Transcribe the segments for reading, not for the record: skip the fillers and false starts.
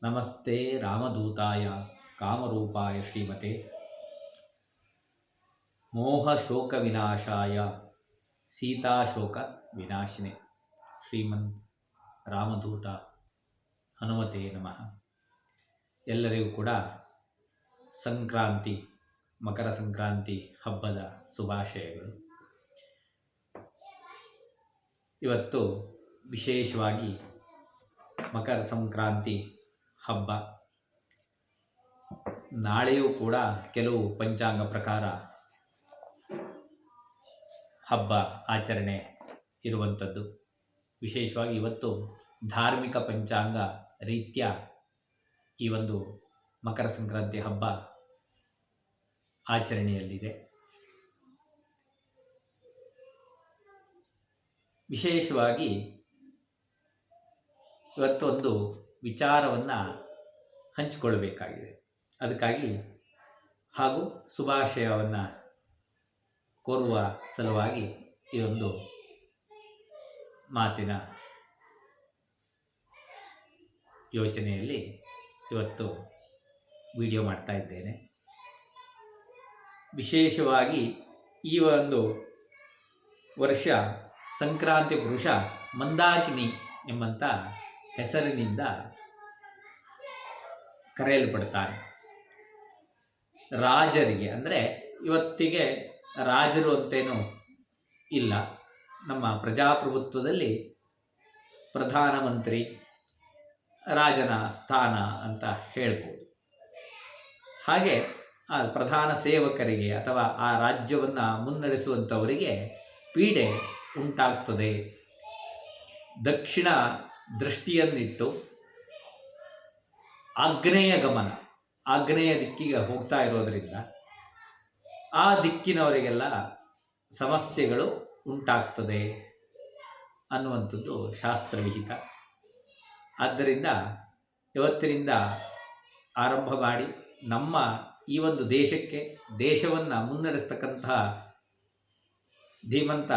ನಮಸ್ತೆ ರಾಮದೂತಾಯ ಕಾಮರೂಪಾಯ ಶ್ರೀಮತೆ ಮೋಹಶೋಕ ವಿನಾಶಾಯ ಸೀತಾಶೋಕ ವಿನಾಶಿನೆ ಶ್ರೀಮನ್ ರಾಮದೂತ ಹನುಮತೆ ನಮಃ. ಎಲ್ಲರಿಗೂ ಕೂಡ ಮಕರ ಸಂಕ್ರಾಂತಿ ಹಬ್ಬದ ಶುಭಾಶಯಗಳು. ಇವತ್ತು ವಿಶೇಷವಾಗಿ ಮಕರ ಸಂಕ್ರಾಂತಿ ಹಬ್ಬ. ನಾಳೆಯೂ ಕೂಡ ಕೆಲವು ಪಂಚಾಂಗ ಪ್ರಕಾರ ಹಬ್ಬ ಆಚರಣೆ ಇರುವಂಥದ್ದು. ವಿಶೇಷವಾಗಿ ಇವತ್ತು ಧಾರ್ಮಿಕ ಪಂಚಾಂಗ ರೀತ್ಯ ಈ ಒಂದು ಮಕರ ಸಂಕ್ರಾಂತಿ ಹಬ್ಬ ಆಚರಣೆಯಲ್ಲಿದೆ. ವಿಶೇಷವಾಗಿ ಇವತ್ತೊಂದು ವಿಚಾರವನ್ನು ಹಂಚಿಕೊಳ್ಳಬೇಕಾಗಿದೆ. ಅದಕ್ಕಾಗಿ ಹಾಗೂ ಶುಭಾಶಯವನ್ನು ಕೋರುವ ಸಲುವಾಗಿ ಈ ಒಂದು ಮಾತಿನ ಯೋಚನೆಯಲ್ಲಿ ಇವತ್ತು ವಿಡಿಯೋ ಮಾಡ್ತಾ ಇದ್ದೇನೆ. ವಿಶೇಷವಾಗಿ ಈ ಒಂದು ವರ್ಷ ಸಂಕ್ರಾಂತಿ ಪುರುಷ ಮಂದಾಕಿನಿ ಎಂಬಂಥ ಹೆಸರಿನಿಂದ ಕರೆಯಲ್ಪಡ್ತಾನೆ. ರಾಜರಿಗೆ ಅಂದರೆ ಇವತ್ತಿಗೆ ರಾಜರು ಅಂತೇನೂ ಇಲ್ಲ. ನಮ್ಮ ಪ್ರಜಾಪ್ರಭುತ್ವದಲ್ಲಿ ಪ್ರಧಾನಮಂತ್ರಿ ರಾಜನ ಸ್ಥಾನ ಅಂತ ಹೇಳ್ಬೋದು. ಹಾಗೆ ಆ ಪ್ರಧಾನ ಸೇವಕರಿಗೆ ಅಥವಾ ಆ ರಾಜ್ಯವನ್ನು ಮುನ್ನಡೆಸುವಂಥವರಿಗೆ ಪೀಡೆ ಉಂಟಾಗ್ತದೆ. ದಕ್ಷಿಣ ದೃಷ್ಟಿಯನ್ನಿಟ್ಟು ಆಗ್ನೇಯ ದಿಕ್ಕಿಗೆ ಹೋಗ್ತಾ ಇರೋದರಿಂದ ಆ ದಿಕ್ಕಿನವರಿಗೆಲ್ಲ ಸಮಸ್ಯೆಗಳು ಉಂಟಾಗ್ತದೆ ಅನ್ನುವಂಥದ್ದು ಶಾಸ್ತ್ರವಿಹಿತ. ಆದ್ದರಿಂದ ಇವತ್ತಿನಿಂದ ಆರಂಭ ಮಾಡಿ ನಮ್ಮ ಈ ಒಂದು ದೇಶವನ್ನು ಮುನ್ನಡೆಸ್ತಕ್ಕಂತಹ ಧೀಮಂತ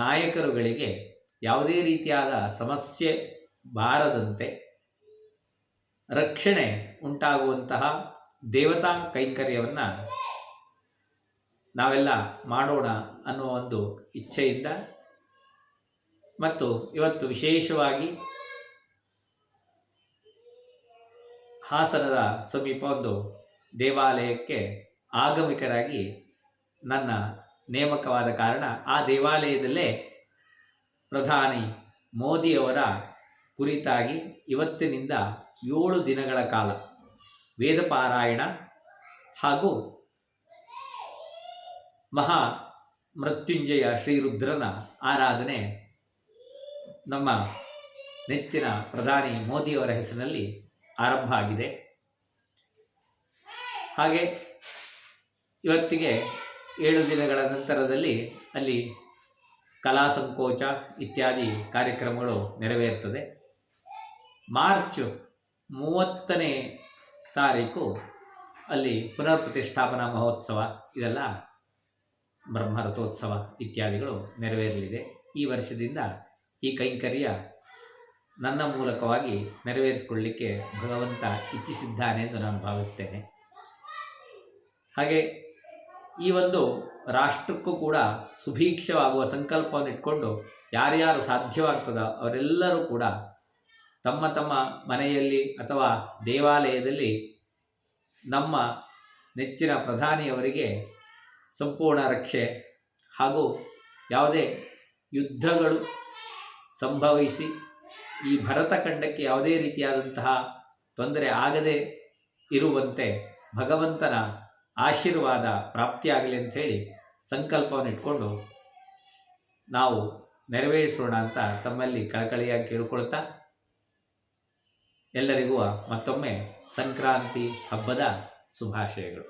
ನಾಯಕರುಗಳಿಗೆ ಯಾವುದೇ ರೀತಿಯಾದ ಸಮಸ್ಯೆ ಬಾರದಂತೆ ರಕ್ಷಣೆ ಉಂಟಾಗುವಂತಹ ದೇವತಾ ಕೈಂಕರ್ಯವನ್ನು ನಾವೆಲ್ಲ ಮಾಡೋಣ ಅನ್ನುವ ಒಂದು ಇಚ್ಛೆಯಿಂದ ಮತ್ತು ಇವತ್ತು ವಿಶೇಷವಾಗಿ ಹಾಸನದ ಸಮೀಪ ಒಂದು ದೇವಾಲಯಕ್ಕೆ ಆಗಮಿಕರಾಗಿ ನನ್ನ ನೇಮಕವಾದ ಕಾರಣ ಆ ದೇವಾಲಯದಲ್ಲೇ ಪ್ರಧಾನಿ ಮೋದಿಯವರ ಕುರಿತಾಗಿ ಇವತ್ತಿನಿಂದ 7 ದಿನಗಳ ಕಾಲ ವೇದ ಪಾರಾಯಣ ಹಾಗೂ ಮಹಾ ಮೃತ್ಯುಂಜಯ ಶ್ರೀರುದ್ರನ ಆರಾಧನೆ ನಮ್ಮ ನೆಚ್ಚಿನ ಪ್ರಧಾನಿ ಮೋದಿಯವರ ಹೆಸರಿನಲ್ಲಿ ಆರಂಭ ಆಗಿದೆ. ಹಾಗೆ ಇವತ್ತಿಗೆ 7 ದಿನಗಳ ನಂತರದಲ್ಲಿ ಅಲ್ಲಿ ಕಲಾ ಸಂಕೋಚ ಇತ್ಯಾದಿ ಕಾರ್ಯಕ್ರಮಗಳು ನೆರವೇರ್ತದೆ. ಮಾರ್ಚ್ 30ನೇ ತಾರೀಕು ಅಲ್ಲಿ ಪುನರ್ ಪ್ರತಿಷ್ಠಾಪನಾ ಮಹೋತ್ಸವ, ಇದೆಲ್ಲ ಬ್ರಹ್ಮರಥೋತ್ಸವ ಇತ್ಯಾದಿಗಳು ನೆರವೇರಲಿದೆ. ಈ ವರ್ಷದಿಂದ ಈ ಕೈಂಕರ್ಯ ನನ್ನ ಮೂಲಕವಾಗಿ ನೆರವೇರಿಸಿಕೊಳ್ಳಲಿಕ್ಕೆ ಭಗವಂತ ಇಚ್ಛಿಸಿದ್ದಾನೆ ಎಂದು ನಾನು ಭಾವಿಸ್ತೇನೆ. ಹಾಗೆ ಈ ಒಂದು ರಾಷ್ಟ್ರಕ್ಕೂ ಕೂಡ ಸುಭೀಕ್ಷವಾಗುವ ಸಂಕಲ್ಪವನ್ನು ಇಟ್ಕೊಂಡು ಯಾರ್ಯಾರು ಸಾಧ್ಯವಾಗ್ತದೋ ಅವರೆಲ್ಲರೂ ಕೂಡ ತಮ್ಮ ತಮ್ಮ ಮನೆಯಲ್ಲಿ ಅಥವಾ ದೇವಾಲಯದಲ್ಲಿ ನಮ್ಮ ನೆಚ್ಚಿನ ಪ್ರಧಾನಿಯವರಿಗೆ ಸಂಪೂರ್ಣ ರಕ್ಷೆ ಹಾಗೂ ಯಾವುದೇ ಯುದ್ಧಗಳು ಸಂಭವಿಸಿ ಈ ಭರತಖಂಡಕ್ಕೆ ಯಾವುದೇ ರೀತಿಯಾದಂತಹ ತೊಂದರೆ ಆಗದೆ ಇರುವಂತೆ ಭಗವಂತನ ಆಶೀರ್ವಾದ ಪ್ರಾಪ್ತಿಯಾಗಲಿ ಅಂಥೇಳಿ ಸಂಕಲ್ಪವನ್ನು ಇಟ್ಕೊಂಡು ನಾವು ನೆರವೇರಿಸೋಣ ಅಂತ ತಮ್ಮಲ್ಲಿ ಕಳಕಳಿಯಾಗಿ ಕೇಳಿಕೊಳ್ತಾ ಎಲ್ಲರಿಗೂ ಮತ್ತೊಮ್ಮೆ ಸಂಕ್ರಾಂತಿ ಹಬ್ಬದ ಶುಭಾಶಯಗಳು.